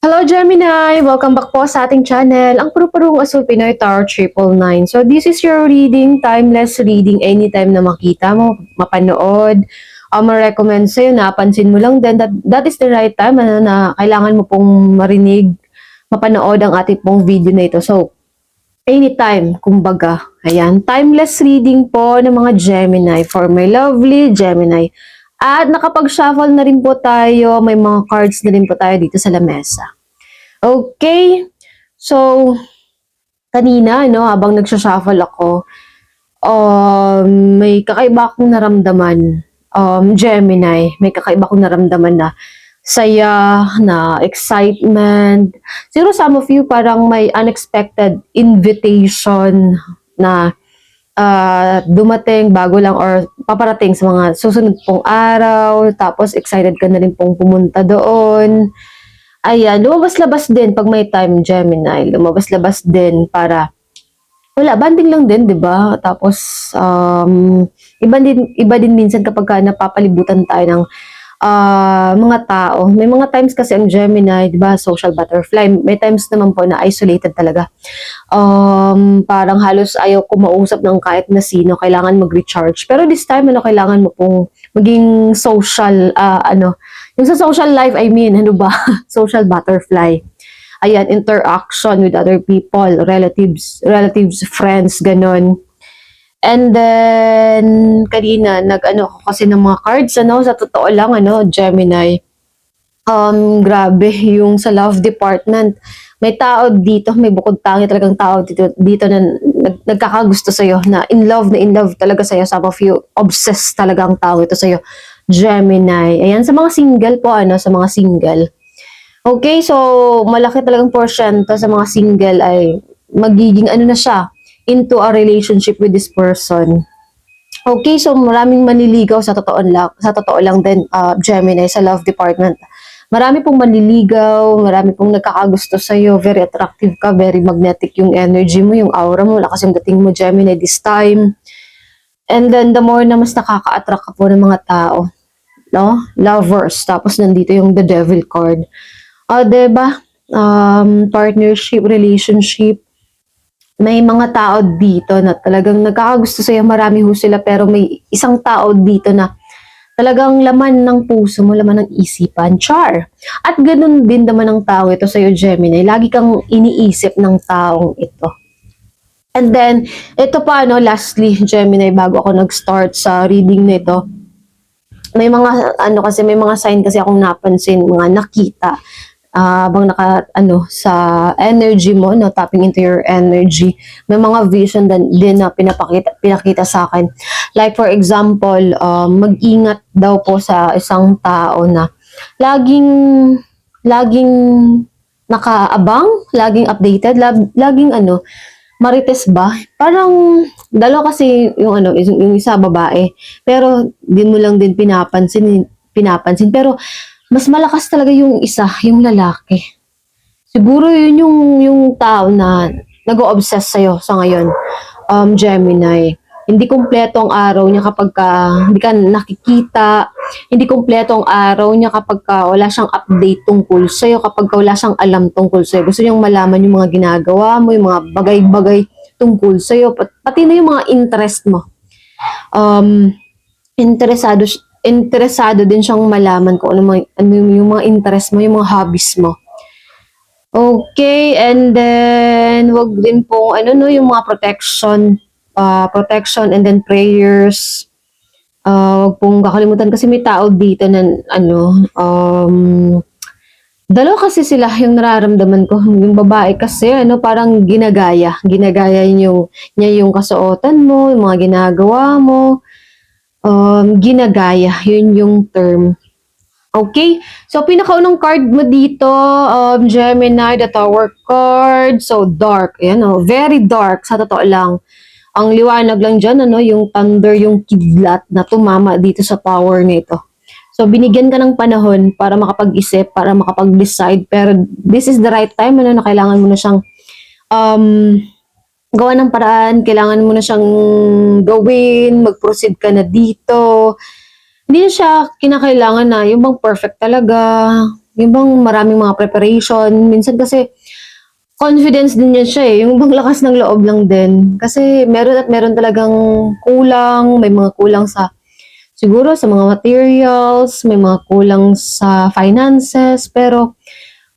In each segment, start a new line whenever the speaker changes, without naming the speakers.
Hello Gemini! Welcome back po sa ating channel, ang Puro-Purong Asul Pinoy Tarot 999. So this is your reading, timeless reading, anytime na makita mo, mapanood, ma-recommend sa'yo, napansin mo lang din, that is the right time na kailangan mo pong marinig, mapanood ang ating pong video na ito. So, anytime, kumbaga, ayan, timeless reading po ng mga Gemini for my lovely Gemini. At nakapag-shuffle na rin po tayo, may mga cards na rin po tayo dito sa lamesa. Okay, so, kanina, no, habang nagsha-shuffle ako, may kakaiba akong naramdaman, Gemini, may kakaiba akong naramdaman na saya, na excitement. Siguro some of you parang may unexpected invitation na dumating bago lang or paparating sa mga susunod pong araw, tapos excited ka na rin pong pumunta doon. Ayan, lumabas-labas din pag may time, Gemini. Lumabas-labas din para, wala, banding lang din, di ba? Tapos, iba din minsan kapag ka napapalibutan tayo ng mga tao. May mga times kasi ang Gemini, di ba, social butterfly. May times naman po na isolated talaga. Parang halos ayaw kumausap ng kahit na sino, kailangan mag-recharge. Pero this time, kailangan mo pong maging social, yung sa social life, I mean, ano ba? Social butterfly. Ayan, interaction with other people, relatives, friends, ganon. And then, kanina, nag-ano ko kasi ng mga cards, sa totoo lang, Gemini. Grabe, yung sa love department, may tao dito, may bukod tangi talagang tao dito na nagkakagusto sa'yo, na in love talaga sa'yo. Some of you, obsessed talaga ang tao ito sa'yo, Gemini. Ayan, sa mga single po, sa mga single. Okay, so, malaki talagang porsyento sa mga single ay magiging na siya, into a relationship with this person. Okay, so maraming manliligaw sa totoo lang din, Gemini, sa love department. Marami pong manliligaw, marami pong nagkakagusto sa iyo, very attractive ka, very magnetic yung energy mo, yung aura mo, lakas yung dating mo, Gemini, this time. And then the more na mas nakaka-attract ka po ng mga tao, no? Lovers, tapos nandito yung the devil card. Diba? Partnership, relationship, may mga tao dito na talagang nagkakagusto sa'yo, marami ho sila, pero may isang tao dito na talagang laman ng puso mo, laman ng isipan, char. At ganun din naman ang tao ito sa'yo, Gemini. Lagi kang iniisip ng taong ito. And then, ito pa, lastly, Gemini, bago ako nag-start sa reading nito, may mga, may mga sign kasi akong napansin, mga nakita, habang sa energy mo, tapping into your energy, may mga vision din na pinakita sa akin. Like for example, mag-ingat daw po sa isang tao na laging nakaabang, laging updated, laging marites ba? Parang dalawa kasi yung isa babae, pero din mo lang din pinapansin, pero mas malakas talaga yung isa, yung lalaki. Siguro yun yung tao na nag-o-obsess sa'yo sa ngayon, Gemini. Hindi kumpleto ang araw niya kapag hindi ka nakikita. Hindi kumpleto ang araw niya kapag wala siyang update tungkol sa'yo, kapag wala siyang alam tungkol sa'yo. Gusto niyang malaman yung mga ginagawa mo, yung mga bagay-bagay tungkol sa'yo, pati na yung mga interest mo. Interesado din siyang malaman kung ano yung mga interest mo, yung mga hobbies mo. Okay, and then wag din po yung mga protection and then prayers. Wag pong kakalimutan kasi may tao dito na dalawa kasi sila yung nararamdaman ko. Yung babae kasi parang ginagaya niya yung kasuotan mo, yung mga ginagawa mo. Ginagaya, yun yung term. Okay, so pinakaunang card mo dito, Gemini, the Tower card. So dark, ayan very dark, sa totoo lang. Ang liwanag lang dyan, yung thunder, yung kidlat na tumama dito sa tower nito. So binigyan ka ng panahon para makapag-isip, para makapag-decide, pero this is the right time, na kailangan mo na siyang gawa ng paraan, kailangan mo na siyang gawin, mag-proceed ka na dito. Hindi na siya kinakailangan na yung bang perfect talaga. Yung bang maraming mga preparation. Minsan kasi, confidence din yan siya eh. Yung bang lakas ng loob lang din. Kasi meron at meron talagang kulang. May mga kulang sa, siguro sa mga materials. May mga kulang sa finances. Pero,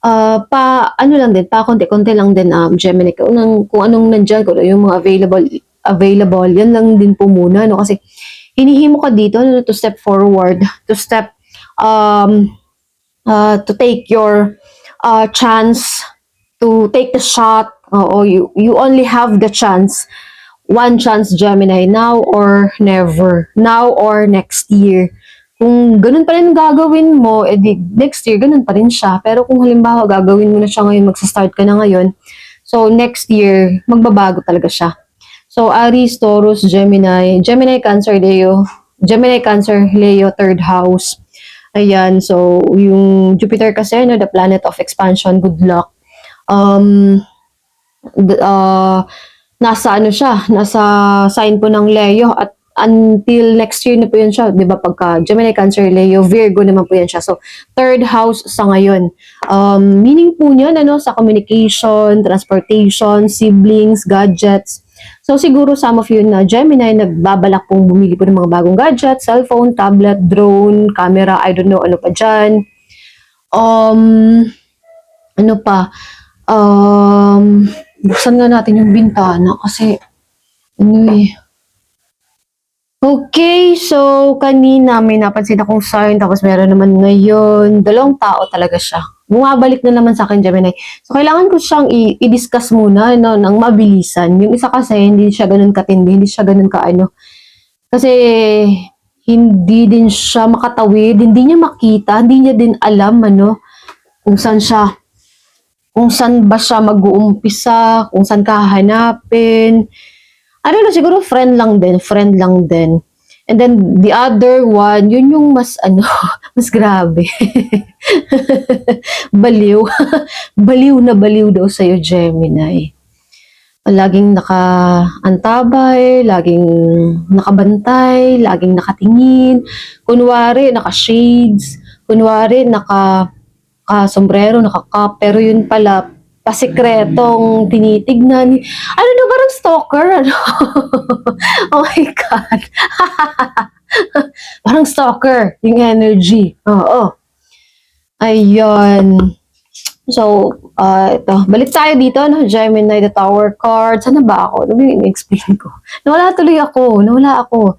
ano lang din, pa konti-konti lang din, Gemini. Kung anong nandyan, kung ano yung mga available, yan lang din po muna, no? Kasi, hinihimo ka dito, no, to step forward, um, to take your, chance, to take the shot. Oo, you only have the chance. One chance, Gemini, now or never. Now or next year. Kung ganun pa rin gagawin mo, edi next year, ganun pa rin siya. Pero kung halimbawa, gagawin mo na siya ngayon, magsa-start ka na ngayon, so next year, magbabago talaga siya. So, Aries, Taurus, Gemini, Cancer, Leo, third house. Ayan, so, yung Jupiter kasi, no, the planet of expansion, good luck. Nasa ano siya, nasa sign po ng Leo at until next year na po yun siya, 'di ba? Pagka Gemini, Cancer, Leo, Virgo naman po yan siya. So, third house sa ngayon. Meaning po niyan ano, sa communication, transportation, siblings, gadgets. So, siguro some of you na Gemini, nagbabalak pong bumili po ng mga bagong gadgets, cellphone, tablet, drone, camera, I don't know, ano pa dyan. Ano pa? Buksan nga natin yung bintana kasi ano eh. Okay, so kanina may napansin akong sign tapos meron naman ngayon. Dalawang tao talaga siya. Bumabalik na naman sa akin, Gemini. So kailangan ko siyang i-discuss muna no, ng mabilisan. Yung isa kasi hindi siya ganun katindi, hindi siya ganun kaano. Kasi hindi din siya makatawid, hindi niya makita, hindi niya din alam ano kung saan ba siya mag-uumpisa, kung saan ka hahanapin. I don't know, siguro friend lang din. And then, the other one, yun yung mas, mas grabe. Baliw. Baliw daw sa'yo, Gemini. Laging nakaantabay, laging nakabantay, laging nakatingin. Kunwari, naka-shades. Kunwari, naka-sombrero, naka-cap. Pero yun pala, pasikretong tinitignan. Ano na, parang stalker, ano? Oh my God. Parang stalker, yung energy. Oo. Ayun. So, ito. Balik tayo dito, no? Gemini, the Tower card. Sana ba ako? Ano yung explain ko? Nawala ako.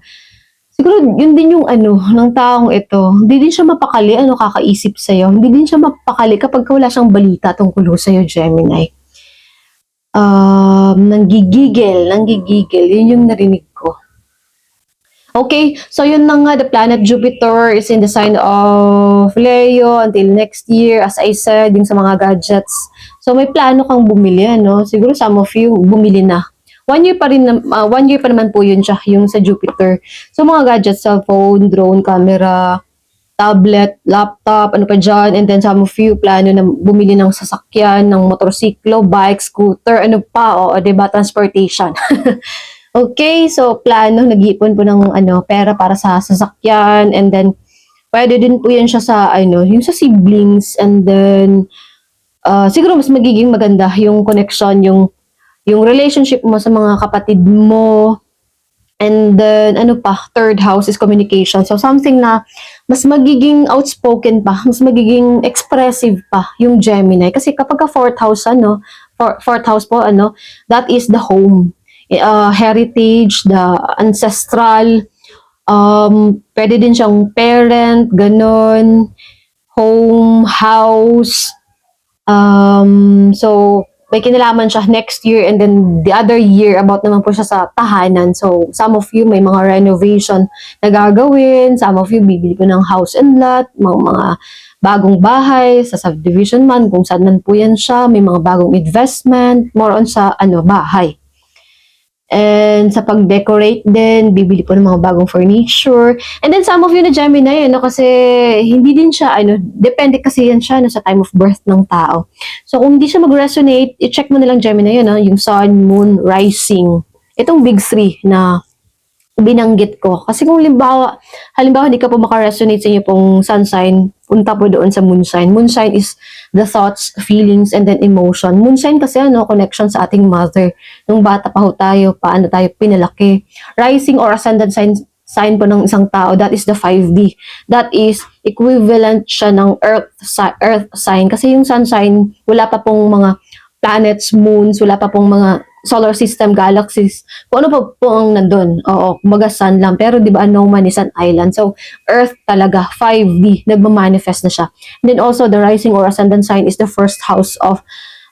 Siguro, yun din yung ng taong ito. Hindi din siya mapakali, kakaisip sa'yo. Hindi din siya mapakali kapag wala siyang balita tungkol sa'yo, Gemini. Nanggigigil. Yun yung narinig ko. Okay, so yun na nga, the planet Jupiter is in the sign of Leo until next year, as I said, yung sa mga gadgets. So may plano kang bumili, Siguro some of you bumili na. 1 year pa naman po yun siya, yung sa Jupiter. So mga gadgets, cellphone, drone, camera, tablet, laptop, ano pa dyan. And then some of you plano na bumili ng sasakyan, ng motorsiklo, bike, scooter, ano pa, diba, transportation. Okay, so plano, nag-iipon po ng pera para sa sasakyan. And then, pwede din po yan siya sa, yung sa siblings. And then, siguro mas magiging maganda yung connection, yung relationship mo sa mga kapatid mo. And then, third house is communication. So, something na mas magiging outspoken pa, mas magiging expressive pa yung Gemini. Kasi kapag fourth house po, that is the home. Heritage, the ancestral, pwede din siyang parent, ganon, home, house. So, may kinalaman siya next year and then the other year about naman po siya sa tahanan. So, some of you may mga renovation na gagawin, some of you bibili po ng house and lot, mga bagong bahay, sa subdivision man, kung saan man po yan siya, may mga bagong investment, more on sa bahay. And sa pag-decorate din, bibili po ng mga bagong furniture. And then some of you na Gemini, kasi hindi din siya, depende kasi yan siya sa time of birth ng tao. So kung hindi siya mag-resonate, i-check mo na lang Gemini yung sun, moon, rising. Itong big three na binanggit ko. Kasi kung halimbawa hindi ka po makaresonate sa inyo pong sun sign, punta po doon sa moon sign. Moon sign is the thoughts, feelings, and then emotion. Moon sign kasi connection sa ating mother. Nung bata pa ho tayo, paano tayo pinalaki. Rising or ascendant sign po ng isang tao, that is the 5D. That is equivalent siya ng earth sign. Kasi yung sun sign, wala pa pong mga planets, moons, wala pa pong mga solar system, galaxies, kung ano pa po ang nandun. Oo, kumbaga sun lang. Pero di ba, no man is an island. So, Earth talaga, 5D, nagmamanifest na siya. And then also, the rising or ascendant sign is the first house of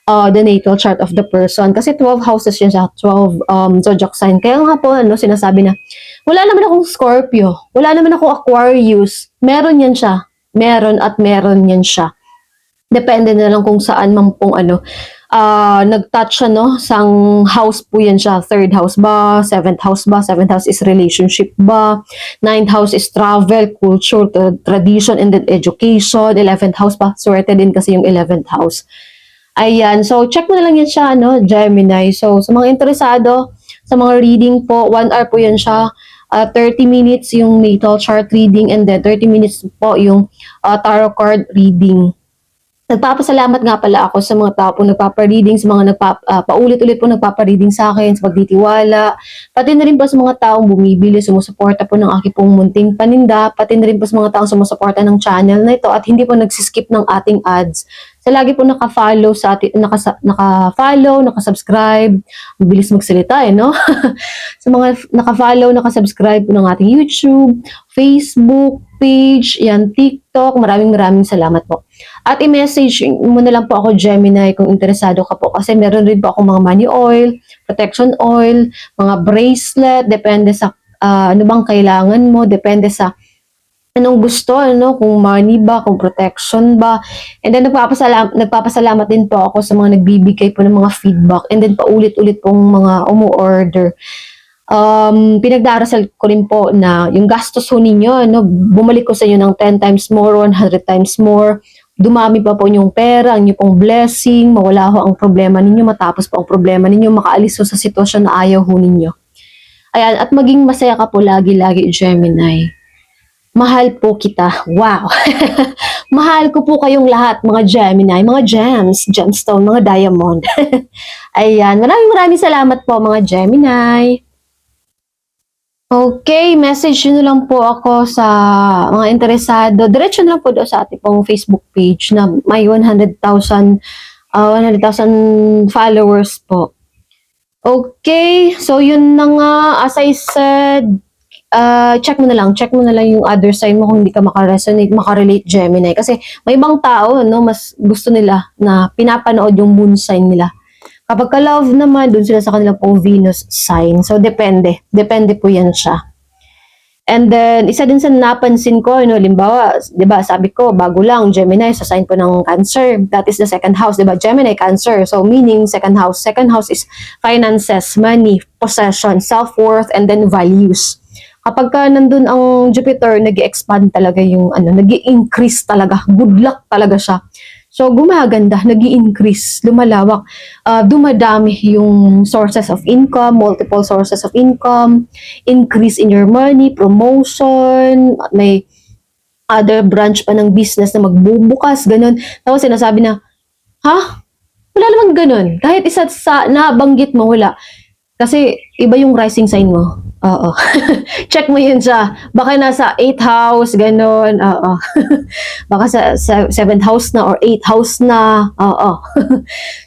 the natal chart of the person. Kasi 12 houses yun siya, 12 zodiac sign. Kaya nga po, sinasabi na, wala naman akong Scorpio, wala naman akong Aquarius. Meron yan siya. Meron at meron yan siya. Depende na lang kung saan man pong nag-touch sang house po yan siya. 3rd house ba? 7th house ba? 7th house is relationship ba? 9th house is travel, culture, tradition, and then education. 11th house pa. Swerte din kasi yung 11th house. Ayan. So, check mo na lang yan siya, Gemini. So, sa mga interesado, sa mga reading po, 1 hour po yan siya. 30 minutes yung natal chart reading, and then 30 minutes po yung tarot card reading. Nagpapasalamat nga pala ako sa mga tao po nagpapa-reading, sa mga paulit-ulit po nagpapa-reading sa akin, sa pagtitiwala, pati na rin po sa mga taong bumibili, sumusuporta po ng aking pong munting paninda, pati na rin po sa mga taong sumusuporta ng channel na ito at hindi po nagsiskip ng ating ads. Sa lagi po naka-follow sa ating, naka-follow, naka-subscribe, mabilis magsalita no? Sa mga naka-follow, naka-subscribe po ng ating YouTube, Facebook page, yan, TikTok, maraming salamat po. At i-message mo na lang po ako, Gemini, kung interesado ka po. Kasi meron rin po ako mga money oil, protection oil, mga bracelet, depende sa ano bang kailangan mo, depende sa anong gusto, kung money ba, kung protection ba. And then nagpapasalamat din po ako sa mga nagbibigay po ng mga feedback. And then paulit-ulit pong mga umu-order. Pinagdarasal ko rin po na yung gastos ho ninyo, bumalik ko sa inyo ng 10 times more, 100 times more. Dumami pa po yung pera, ang inyong pong blessing, mawala ho ang problema ninyo, matapos po ang problema ninyo, makaalis ho sa sitwasyon na ayaw ho ninyo. Ayan, at maging masaya ka po lagi-lagi, Gemini. Mahal po kita. Wow! Mahal ko po kayong lahat, mga Gemini, mga gems, gemstone, mga diamond. Ayan, maraming salamat po, mga Gemini. Okay, message nyo lang po ako sa mga interesado. Diretso na lang po doon sa ating pong Facebook page na may 100,000 followers po. Okay, so yun na nga, as I said, check mo na lang yung other sign mo kung hindi ka makarelate Gemini. Kasi may ibang tao, mas gusto nila na pinapanood yung moon sign nila. Kapag ka-love naman, dun sila sa kanilang pong Venus sign. So, depende. Depende po yan siya. And then, isa din sa napansin ko, limbawa, di ba, sabi ko, bago lang, Gemini, sa sign po ng Cancer. That is the 2nd house, di ba? Gemini, Cancer. So, meaning, 2nd house. 2nd house is finances, money, possession, self-worth, and then values. Kapag ka nandun ang Jupiter, nag-expand talaga yung, nag-increase talaga. Good luck talaga siya. So, gumaganda, nag-i-increase, lumalawak, dumadami yung sources of income, multiple sources of income, increase in your money, promotion, may other branch pa ng business na magbubukas, ganun. Tapos sinasabi na, wala naman ganun. Kahit isa sa nabanggit mo, wala. Kasi iba yung rising sign mo. Oo. Check mo yun siya. Baka nasa 8th house, ganun. Oo. Baka sa 7th house na or 8th house na. Oo.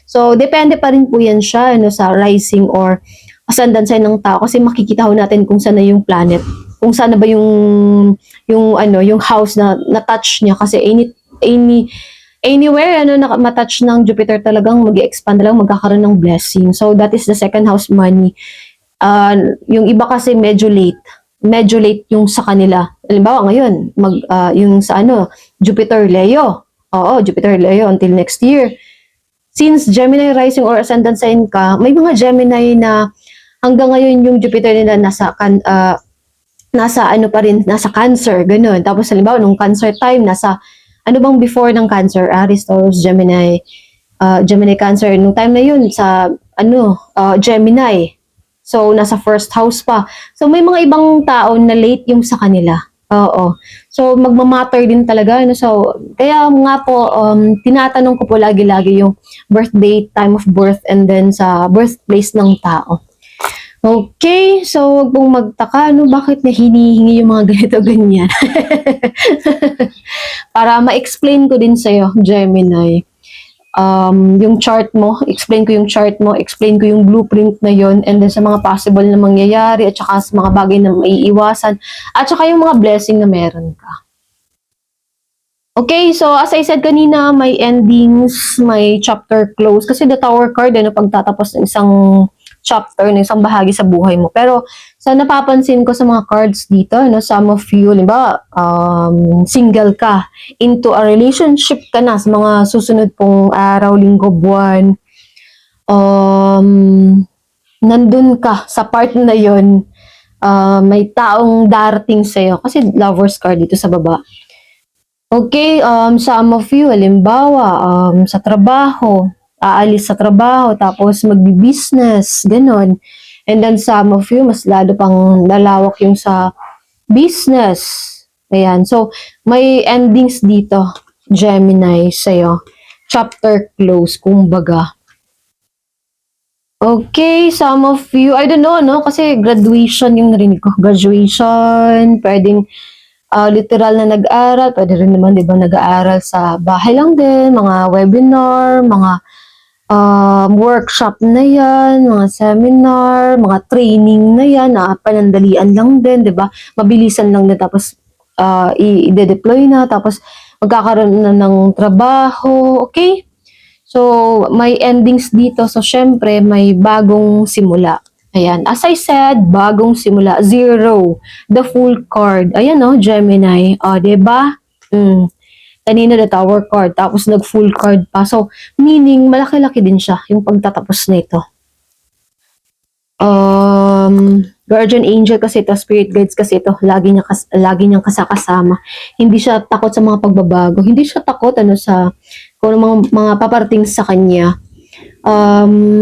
So, depende pa rin po yan siya sa rising or ascendant sign ng tao. Kasi makikita ho natin kung saan na yung planet. Kung saan na ba yung house na na-touch niya. Kasi anywhere na matouch ng Jupiter talagang mag-expand lang, magkakaroon ng blessing. So, that is the 2nd house money. Yung iba kasi medyo late yung sa kanila. Halimbawa ngayon, yung sa Jupiter Leo. Oo, Jupiter Leo until next year. Since Gemini rising or ascendant sign ka, may mga Gemini na hanggang ngayon yung Jupiter nila nasa Cancer, ganun. Tapos halimbawa nung Cancer time, nasa bang before ng Cancer? Aries, Taurus, Gemini, Cancer. Nung time na yun sa Gemini. So, nasa first house pa. So, may mga ibang tao na late yung sa kanila. Oo. So, magmamatter din talaga. Ano? So, kaya nga po, tinatanong ko po lagi-lagi yung birth date, time of birth, and then sa birthplace ng tao. Okay, so wag pong magtaka, no, bakit na hinihingi yung mga ganito ganyan. Para ma-explain ko din sa'yo, Gemini. Yung chart mo, explain ko yung chart mo, explain ko yung blueprint na yon, and then sa mga possible na mangyayari, at saka sa mga bagay na maiiwasan, at saka yung mga blessing na meron ka. Okay, so as I said kanina, may endings, may chapter close. Kasi the Tower card, ano, pagtatapos ng isang chapter, ng isang bahagi sa buhay mo. Pero sa napapansin ko sa mga cards dito, no, some of you, diba, single ka, into a relationship ka na sa mga susunod pong araw, linggo, buwan. Nandun ka sa part na yon, may taong darating sa'yo. Kasi Lovers card dito sa baba. Okay, some of you, halimbawa, sa trabaho, aalis sa trabaho, tapos magbi-business, ganon. And then some of you, mas lalo pang lalawak yung sa business. Ayan, so may endings dito, Gemini, sa'yo. Chapter close, kumbaga. Okay, some of you, I don't know, no? Kasi graduation yung narinig ko. Graduation, pwedeng literal na nag-aral, pwede rin naman, di ba, nag-aaral sa bahay lang din, mga webinar, mga workshop na yan, mga seminar, mga training na yan, na panandalian lang din, di ba? Mabilisan lang din, tapos i-deploy na, tapos magkakaroon na ng trabaho, okay? So, may endings dito, so syempre, may bagong simula. Ayan. As I said, bagong simula. Zero. The full card. Ayan, no, Gemini. O, diba? Kanina the Tower card. Tapos nag-full card pa. So, meaning, malaki-laki din siya yung pagtatapos nito. Guardian angel kasi ito, spirit guides kasi ito, lagi niyang kasama. Hindi siya takot sa mga pagbabago. Hindi siya takot sa kung mga paparating sa kanya.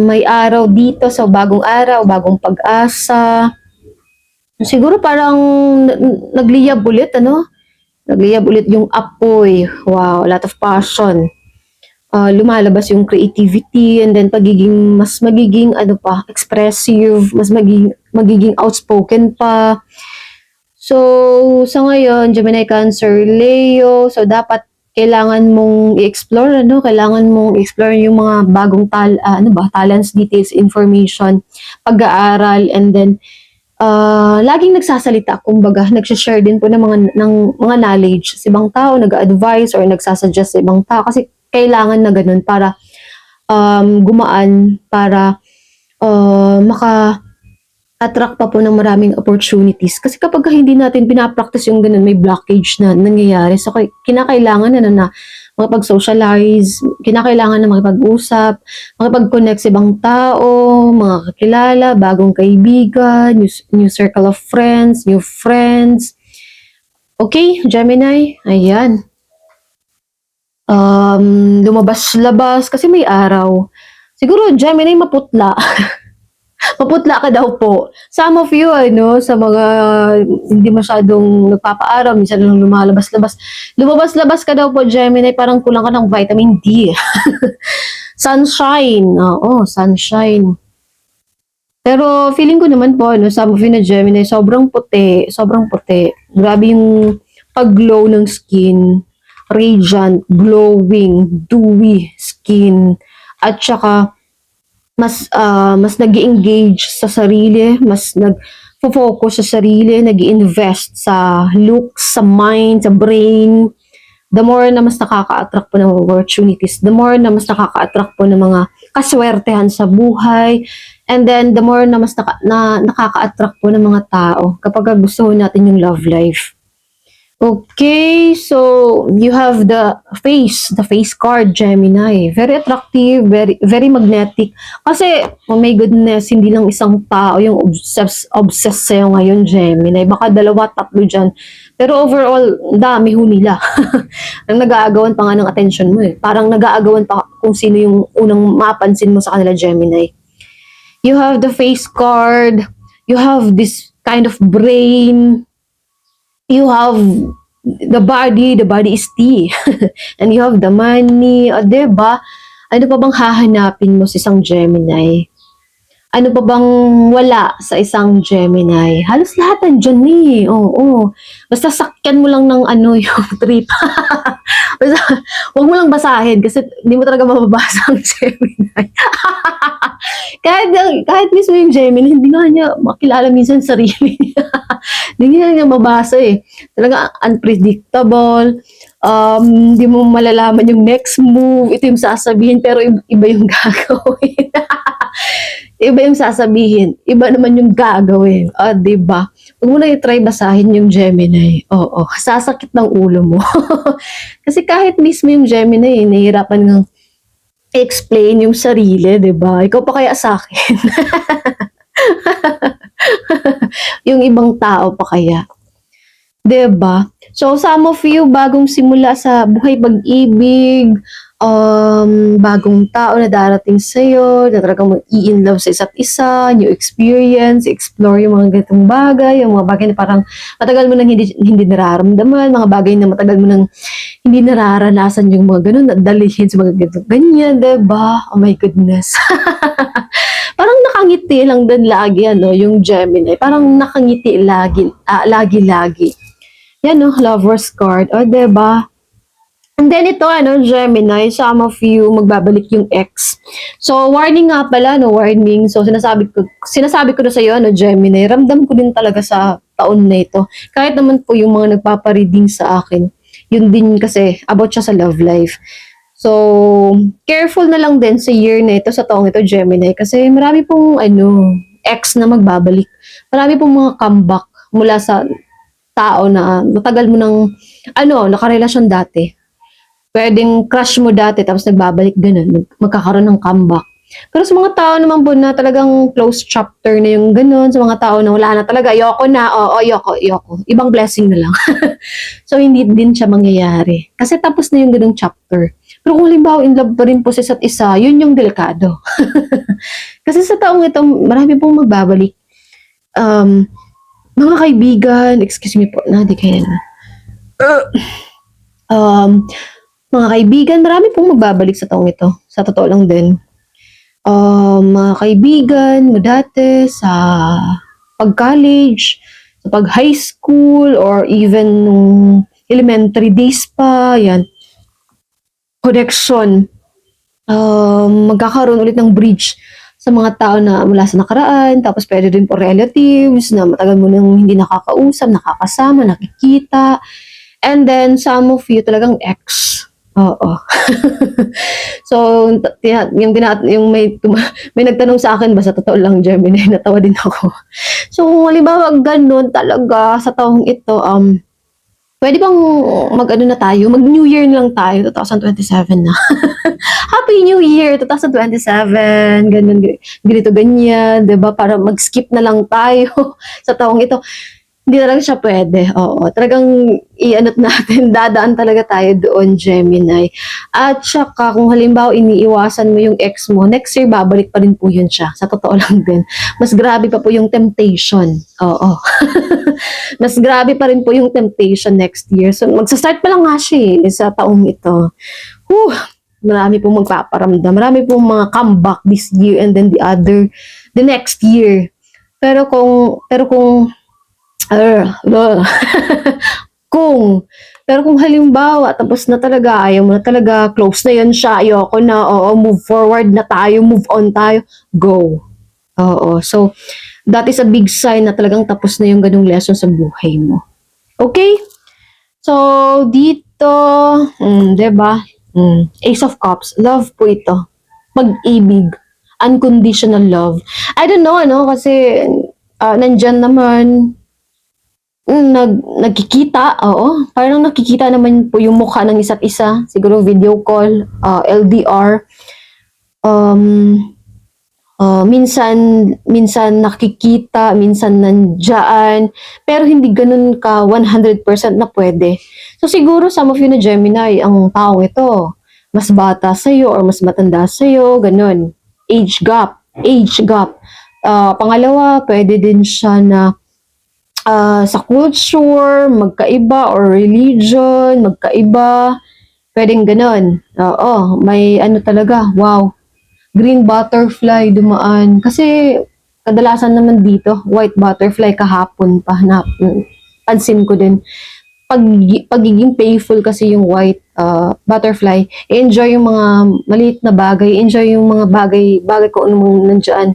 May araw dito, so bagong araw, bagong pag-asa. Siguro parang nagliyab ulit, Nagliyab ulit yung apoy. Wow, a lot of passion. Lumalabas yung creativity, and then mas magiging expressive, mas magiging outspoken pa. So, sa ngayon, Gemini, Cancer, Leo, so dapat kailangan mong i-explore, Kailangan mong i-explore yung mga bagong talents, details, information, pag-aaral, and then laging nagsasalita, kumbaga, nagse-share din po ng mga knowledge sa ibang tao, nag-advise or nagsasuggest sa ibang tao kasi kailangan na ganun para gumaan, para maka-attract pa po ng maraming opportunities. Kasi kapag hindi natin pinapractice yung ganun, may blockage na nangyayari. So, kinakailangan na makipag-socialize, kinakailangan na makipag-usap, makipag-connect sa ibang tao, mga kakilala, bagong kaibigan, new circle of friends, new friends. Okay, Gemini, ayan. Lumabas-labas kasi may araw. Siguro, Gemini, maputla. Maputla ka daw po. Some of you, sa mga hindi masyadong nagpapaaral, minsan lang lumalabas-labas. Lumabas-labas ka daw po, Gemini, parang kulang ka ng vitamin D. Sunshine. Oo, sunshine. Pero feeling ko naman po, some of you na Gemini, sobrang puti. Sobrang puti. Grabe yung pag-glow ng skin. Radiant, glowing, dewy skin. At saka, mas nag-engage sa sarili, mas nag-focus sa sarili, nag-invest sa looks, sa mind, sa brain. The more na mas nakaka-attract po ng opportunities, the more na mas nakaka-attract po ng mga kaswertehan sa buhay, and then the more na mas nakaka-attract po ng mga tao kapag gusto natin yung love life. Okay, so you have the face card, Gemini. Very attractive, very magnetic. Kasi, oh my goodness, hindi lang isang tao yung obsessed sa'yo ngayon, Gemini. Baka 2-3 dyan. Pero overall, dami ho nila. Ang nag-aagawan pa nga ng attention mo eh. Parang nag-aagawan pa kung sino yung unang mapansin mo sa kanila, Gemini. You have the face card. You have this kind of brain. You have the body is tea. And you have the money. O, diba? Ano pa bang hahanapin mo sa isang Gemini? Ano pa bang wala sa isang Gemini? Halos lahat nandiyan eh. Oo. Basta sakyan mo lang ng ano yung trip. Basta, wag mo lang basahin kasi hindi mo talaga mababasa ang Gemini. kahit mismo yung Gemini, hindi nga niya makilala minsan sarili niya. Hindi niya mabasa eh. Talaga unpredictable. Hindi mo malalaman yung next move. Ito yung sasabihin pero iba yung gagawin. Iba yung sasabihin, iba naman yung gagawin. Ah, 'di ba? Huwag mo na i-try basahin yung Gemini. Oo, sasakit ng ulo mo. Kasi kahit mismo yung Gemini, nahihirapan ngang explain yung sarili, 'di ba? Ikaw pa kaya sa akin. Yung ibang tao pa kaya. 'Di ba? So, some of you, bagong simula sa buhay pag-ibig, bagong tao na darating sa'yo, na talagang mag-i-in love sa isa't isa, new experience, explore yung mga ganitong bagay, yung mga bagay na parang matagal mo nang hindi nararamdaman, mga bagay na matagal mo nang hindi nararanasan yung mga ganun, dalihin sa mga ganitong ganyan, 'di ba? Oh my goodness. Parang nakangiti lang din lagi, ano, yung Gemini. Parang nakangiti lagi, lagi-lagi. Yan, no, lover's card. O, diba? And then ito, ano, Gemini, some of you, magbabalik yung ex. So, warning nga pala, no, warning. So, sinasabi ko na sa'yo, ano, Gemini, ramdam ko din talaga sa taon na ito. Kahit naman po yung mga nagpapareading sa akin, yun din kasi, about siya sa love life. So, careful na lang din sa year na ito, sa taong ito, Gemini, kasi marami pong, ano, ex na magbabalik. Marami pong mga comeback mula sa tao na matagal mo nang nakarelasyon dati. Pwedeng crush mo dati tapos nagbabalik ganun, magkakaroon ng comeback. Pero sa mga tao naman po na talagang close chapter na yung ganun, sa mga tao na wala na talaga, ayoko na, ayoko. Ibang blessing na lang. So, hindi din siya mangyayari. Kasi tapos na yung ganung chapter. Pero kung halimbawa in love pa rin po sa isa't isa, yun yung delikado. Kasi sa taong ito, marami pong magbabalik. Mga kaibigan, excuse me po, di kaya na. Mga kaibigan, marami pong magbabalik sa taong ito. Sa totoo lang din. Mga kaibigan mo dati sa pag-college, sa pag-high school, or even nung elementary days pa, yan. Connection. Magkakaroon ulit ng bridge sa mga tao na mula sa nakaraan, tapos pwede din po relatives na matagal mo nang hindi nakakausap, nakakasama, nakikita. And then, some of you talagang ex. Oo. So, yung may nagtanong sa akin ba, sa totoo lang, Gemini, natawa din ako. So, halimbawa, ganun talaga sa taong ito, pwede bang mag-ano na tayo? Mag-New Year na lang tayo, 2027 na. Happy New Year, 2027, ganun, ganito, ganyan, 'di ba? Para mag-skip na lang tayo sa taong ito. Hindi na lang siya pwede, oo. Talagang i-ano't natin, dadaan talaga tayo doon, Gemini. At saka, kung halimbawa iniiwasan mo yung ex mo, next year babalik pa rin po yun siya. Sa totoo lang din. Mas grabe pa po yung temptation. Oo. Mas grabe pa rin po yung temptation next year. So, magsa-start pa lang nga siya sa taong ito. Whew, marami pong magpaparamdam. Marami pong mga comeback this year and then the next year. Pero kung pero kung halimbawa, tapos na talaga, ayaw mo na talaga, close na yan siya, ayoko na, oo, move forward na tayo, move on tayo, go. Oo, so, that is a big sign na talagang tapos na yung ganung lesson sa buhay mo. Okay? So, dito, diba? Ace of Cups, love po ito. Pag-ibig, unconditional love. I don't know, kasi nandyan naman, nagkikita, oo. Parang nakikita naman po yung mukha ng isa't isa. Siguro video call, LDR. Minsan nakikita, minsan nandyan. Pero hindi ganun ka 100% na pwede. So siguro some of you na Gemini, ang tao ito, mas bata sa'yo or mas matanda sa'yo, ganun. Age gap. age gap. Pangalawa, pwede din siya na sa culture, magkaiba, or religion, magkaiba. Pwedeng ganon. Oo, may ano talaga, wow. Green butterfly dumaan. Kasi kadalasan naman dito, white butterfly kahapon pa na pansin ko din. Pagiging playful kasi yung white butterfly, enjoy yung mga maliit na bagay, enjoy yung mga bagay kung anong nandiyan.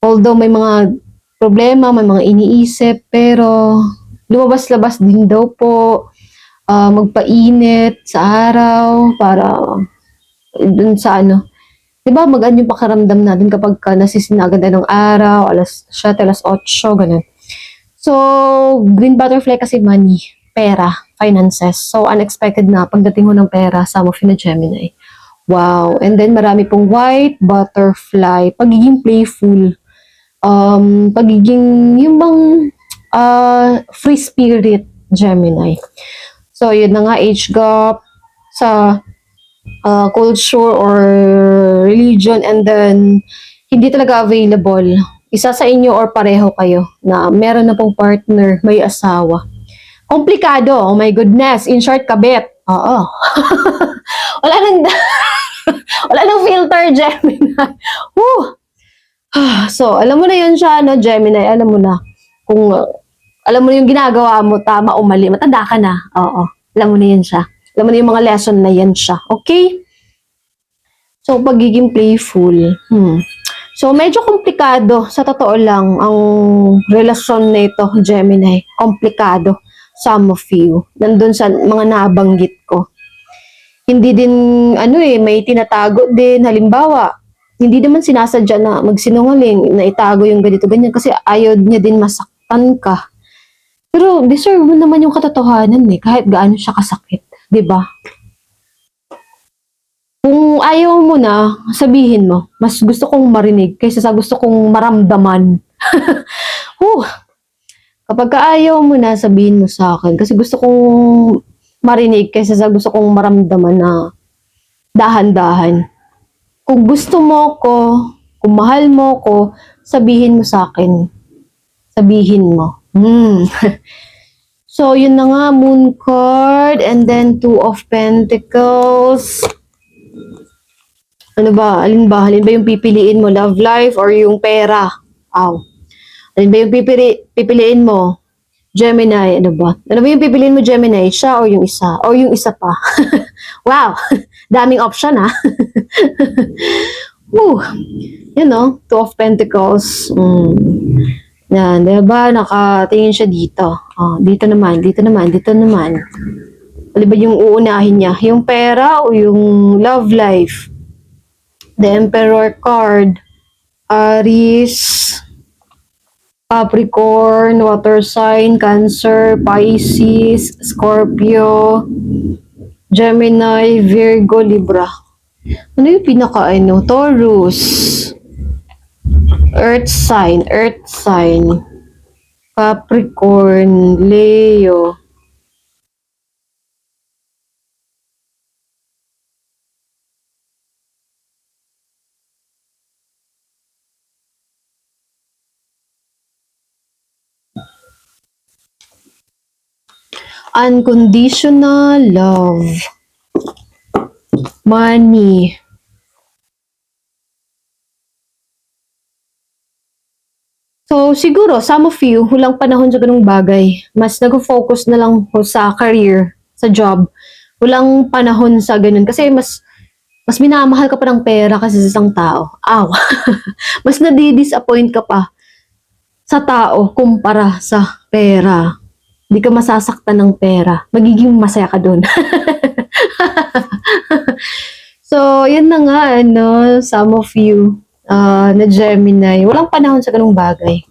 Although may mga problema, may mga iniisip, pero lumabas-labas din daw po, magpainit sa araw para dun sa ano. 'Di ba magaan yung pakiramdam natin kapag nasisinagan tayo ng araw, alas 7, alas 8, ganun. So, green butterfly kasi money, pera, finances. So, unexpected na pagdating mo ng pera, some of you na Gemini. Wow. And then, marami pong white butterfly, pagiging playful, pagiging, yung bang free spirit, Gemini. So, yun na nga, age gap sa culture or religion, and then hindi talaga available. Isa sa inyo or pareho kayo na meron na pong partner, may asawa. Komplikado, oh my goodness. In short, kabit. Oo. Wala nang wala nang filter, Gemini. Woo! So, alam mo na yun siya, no, Gemini. Alam mo na. Kung alam mo na yung ginagawa mo, tama o mali. Matanda ka na. Oo. Alam mo na yun siya. Alam mo na yung mga lesson na yan siya. Okay? So, pagiging playful. So, medyo komplikado. Sa totoo lang, ang relasyon na ito, Gemini, komplikado. Some of you. Nandun sa mga nabanggit ko. Hindi din, may tinatago din. Halimbawa, hindi naman sinasadya na magsinungaling, na itago yung ganito, ganyan. Kasi ayaw niya din masaktan ka. Pero deserve mo naman yung katotohanan kahit gaano siya kasakit. 'Di ba? Kung ayaw mo na, sabihin mo. Mas gusto kong marinig kaysa sa gusto kong maramdaman. Kapag ayaw mo na, sabihin mo sa akin. Kasi gusto kong marinig kaysa sa gusto kong maramdaman na dahan-dahan. Kung gusto mo ko, kung mahal mo ko, sabihin mo sa akin. Sabihin mo. So, yun na nga, Moon card, and then Two of Pentacles. Ano ba? Alin ba? Alin ba yung pipiliin mo? Love life or yung pera? Alin ba yung pipiliin mo? Gemini, ano ba? Ano ba yung pipiliin mo, Gemini? Siya o yung isa? O yung isa pa? Wow! Daming option, ha? You know, Two of Pentacles. Yan, diba? Nakatingin siya dito. Dito naman, dito naman, dito naman. Ano ba yung uunahin niya? Yung pera o yung love life? The Emperor card. Aries, Capricorn, water sign, Cancer, Pisces, Scorpio, Gemini, Virgo, Libra. Ano yung Taurus, Earth sign, Capricorn, Leo. Unconditional love. Money. So, siguro, some of you, hulang panahon sa ganung bagay, mas nag-focus na lang po sa career, sa job. Hulang panahon sa ganun. Kasi mas minamahal ka pa ng pera kasi sa isang tao. Mas nadi-disappoint ka pa sa tao kumpara sa pera. Hindi ka masasaktan ng pera. Magiging masaya ka dun. So, yun na nga, some of you na Gemini, walang panahon sa ganung bagay.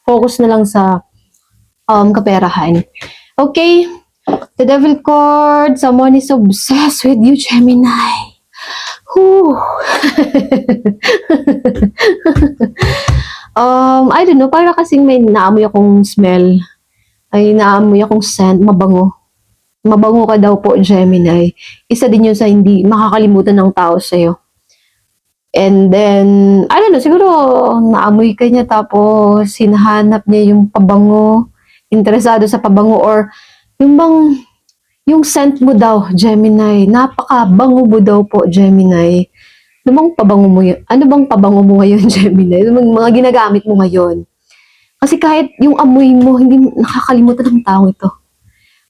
Focus na lang sa kaperahan. Okay? The Devil card, someone is obsessed with you, Gemini. I don't know, para kasing may naamoy akong smell. Ay, naamoy akong scent, mabango. Mabango ka daw po, Gemini. Isa din yun sa hindi makakalimutan ng tao sa'yo. And then, I don't know, siguro naamoy ka niya tapos hinahanap niya yung pabango, interesado sa pabango or yung bang, yung scent mo daw, Gemini, napakabango mo daw po, Gemini. Ano bang pabango mo yun? Ano bang pabango mo ngayon, Gemini? Ano bang mga ginagamit mo ngayon? Kasi kahit yung amoy mo, hindi nakakalimutan ng tao ito.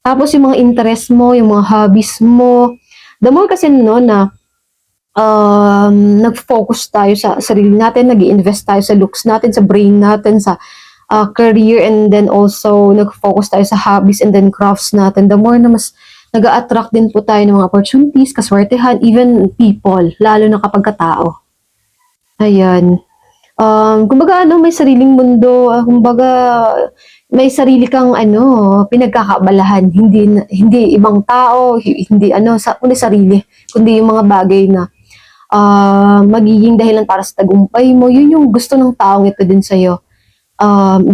Tapos yung mga interest mo, yung mga hobbies mo, the more kasi no na nag-focus tayo sa sarili natin, nag-i-invest tayo sa looks natin, sa brain natin, sa career, and then also nag-focus tayo sa hobbies and then crafts natin, the more na mas nag-a-attract din po tayo ng mga opportunities, kaswertehan, even people, lalo na kapag katao. Ayan. Kumbaga ano, may sariling mundo, kumbaga may sarili kang ano, pinagkakaabalahan, hindi ibang tao, hindi ano, kundi sarili, kundi yung mga bagay na magiging dahilan para sa tagumpay mo. Yun yung gusto ng taong ito din sa'yo.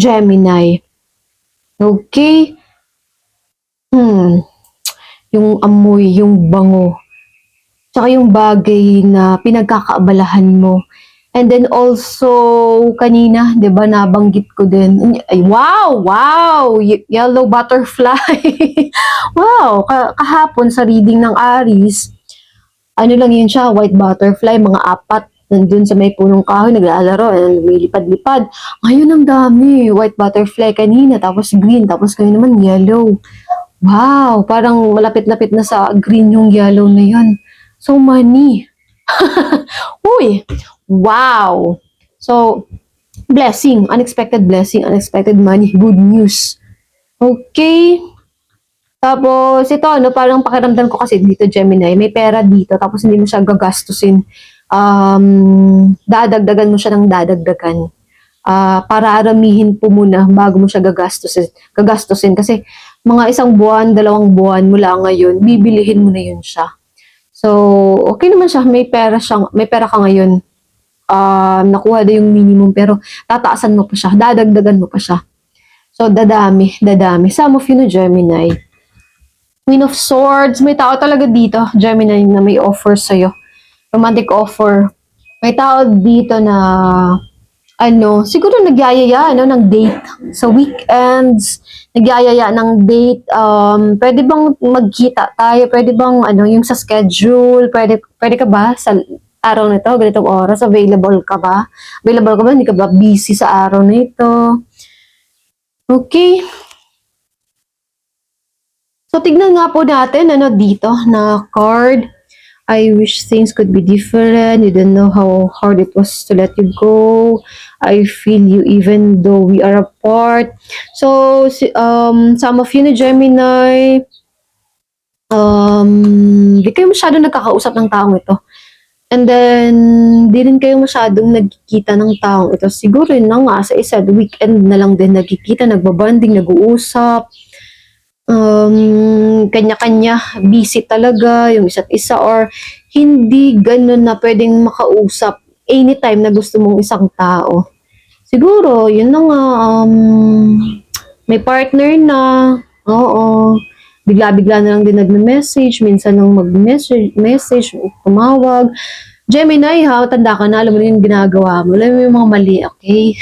Gemini. Okay? Yung amoy, yung bango. Tsaka yung bagay na pinagkakaabalahan mo. And then also, kanina, di ba, nabanggit ko din. Ay, wow! Wow! Yellow butterfly. Wow! Kahapon sa reading ng Aries, ano lang yun siya, white butterfly, mga apat, nandun sa may punong kahoy, naglalaro, lumilipad-lipad. Ngayon ang dami, white butterfly kanina, tapos green, tapos ngayon naman yellow. Wow, parang malapit-lapit na sa green yung yellow na yun. So many. Uy, wow. So, blessing, unexpected money, good news. Okay. Tapos, ito, ano, parang pakiramdam ko kasi dito, Gemini, may pera dito, tapos hindi mo siya gagastusin. Dadagdagan mo siya ng dadagdagan. Para aramihin po muna bago mo siya gagastusin. Kasi, mga 1 buwan, 2 buwan mula ngayon, bibilihin mo na yun siya. So, okay naman siya, may pera ka ngayon. Nakuha na yung minimum, pero tataasan mo pa siya, dadagdagan mo pa siya. So, dadami. Some of you, no, Gemini, Queen of Swords, may tao talaga dito, Gemini, na may offer sa'yo. Romantic offer. May tao dito na, ano, siguro nagyayaya, ano, ng date. Sa weekends, nagyayaya ng date. Pwede bang magkita tayo? Pwede bang, ano, yung sa schedule? Pwede ka ba sa araw na ito, ganitong oras? Available ka ba? Hindi ka ba busy sa araw na ito? Okay. So, tignan nga po natin, ano, dito na card. I wish things could be different. You don't know how hard it was to let you go. I feel you even though we are apart. So, some of you na Gemini, di kayo masyado nagkakausap ng taong ito. And then, di rin kayo masyadong nagkikita ng taong ito. Siguro yun na nga, sa isa, weekend na lang din nagkikita, nagbabanding, nag-uusap. Kanya-kanya, busy talaga yung isa't isa, or hindi ganun na pwedeng makausap anytime na gusto mong isang tao. Siguro, yun na nga, may partner na, oo, bigla-bigla na lang din nag-message, minsan nang mag-message, tumawag. Gemini, ha, tanda ka na, alam mo na yung ginagawa mo, alam mo yung mga mali, okay?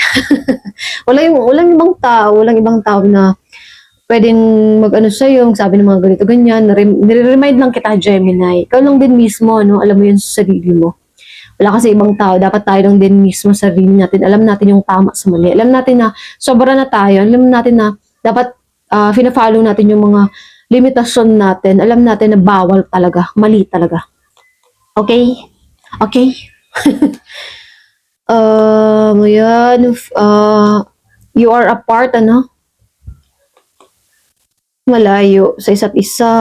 walang ibang tao na pwedeng mag-ano sa'yo, sabi ng mga ganito, ganyan, nire-remind lang kita, Gemini. Ikaw lang din mismo, no? Alam mo yun sa sarili mo. Wala kasi ibang tao, dapat tayo lang din mismo sa sarili natin. Alam natin yung tama sa mali. Alam natin na sobra na tayo. Alam natin na dapat fina-follow natin yung mga limitasyon natin. Alam natin na bawal talaga, mali talaga. Okay? Okay? Ngayon, you are apart, ano? Malayo sa isa't isa,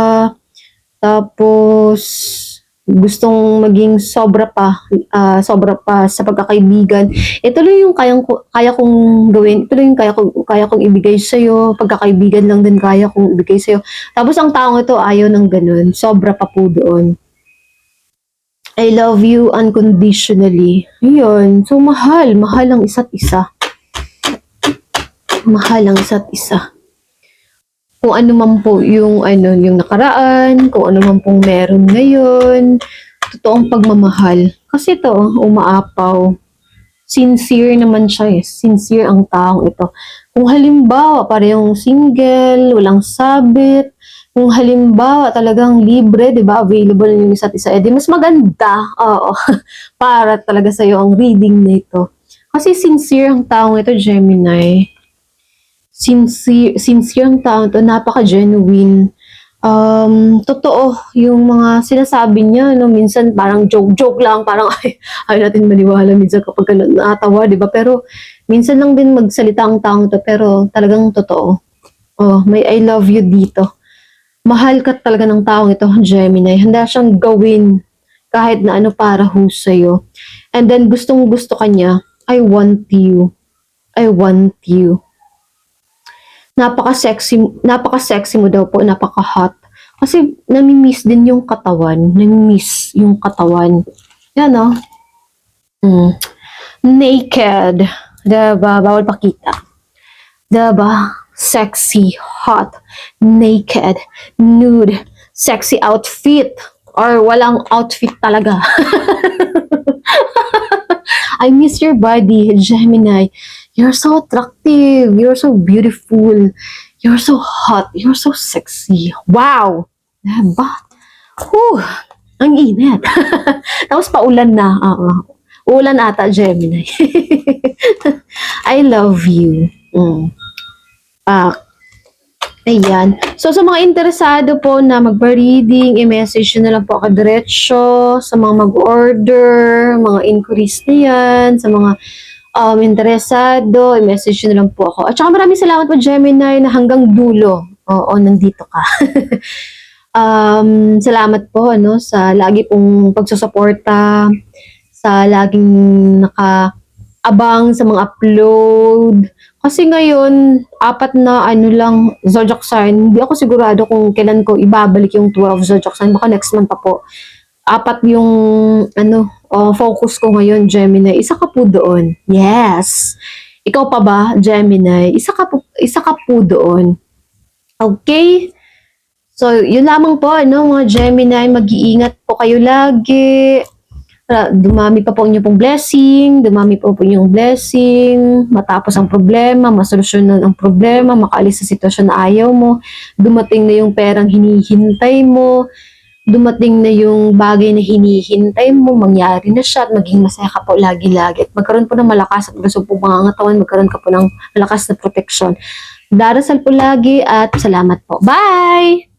tapos gustong maging sobra pa sa pagkakaibigan. Ito lang yung kaya kong gawin, ito lang yung kaya kong ibigay sa iyo, pagkakaibigan lang din kaya kong ibigay sa iyo. Tapos ang taong ito ayaw ng ganun, sobra pa po doon. I love you unconditionally. Yun. So mahal ang isa't isa. Mahal ang isa't isa. Kung ano man po yung nakaraan, kung ano man pong meron ngayon, totoong pagmamahal. Kasi ito, umaapaw. Sincere naman siya eh. Sincere ang taong ito. Kung halimbawa, parehong single, walang sabit, kung halimbawa talagang libre, di ba, available yung isa't isa, edi mas maganda, oo, para talaga sa'yo ang reading na ito. Kasi sincere ang taong ito, Gemini. Sincere ang taong ito, napaka-genuine. Totoo yung mga sinasabi niya, no, minsan parang joke-joke lang, parang ayaw natin maniwala minsan kapag natawa, di ba? Pero minsan lang din magsalita ang taong to, pero talagang totoo. Oh, may I love you dito. Mahal ka talaga ng taong ito, Gemini. Handa siyang gawin kahit na ano para ho sa'yo. And then gustong-gusto ka niya, I want you. I want you. Napaka-sexy mo daw po, napaka-hot. Kasi nami-miss din yung katawan. Nami-miss yung katawan. Yan, no? Naked. Diba? Bawal pakita. Diba? Sexy, hot, naked, nude, sexy outfit. Or walang outfit talaga. I miss your body, Gemini. You're so attractive. You're so beautiful. You're so hot. You're so sexy. Wow! Diba? Whew! Ang init. Tapos paulan na. Ulan ata, Gemini. I love you. Ayan. So, sa mga interesado po na magpa-reading, i-message nyo na lang po ako diretso. Sa mga mag-order, mga inquiries na yan, sa mga interesado, i-message nyo na lang po ako. At saka maraming salamat po, Gemini, na hanggang dulo. Oo, nandito ka. Salamat po, sa lagi pong pagsusuporta, sa laging naka-abang sa mga upload. Kasi ngayon, 4 na lang zodiac sign. Hindi ako sigurado kung kailan ko ibabalik yung 12 zodiac sign. Baka next month pa po. 4 yung focus ko ngayon, Gemini. Isa ka po doon. Yes. Ikaw pa ba, Gemini? Isa ka po doon. Okay? So, yun lamang po, mga Gemini. Mag-iingat po kayo lagi. Dumami pa po inyong pong blessing, matapos ang problema, masolusyonan ang problema, makaalis sa sitwasyon na ayaw mo, dumating na yung perang hinihintay mo, dumating na yung bagay na hinihintay mo, mangyari na siya at maging masaya ka po lagi-lagi at magkaroon po ng malakas at gusto po pangangatawan, magkaroon ka po ng malakas na proteksyon. Darasal po lagi at salamat po. Bye!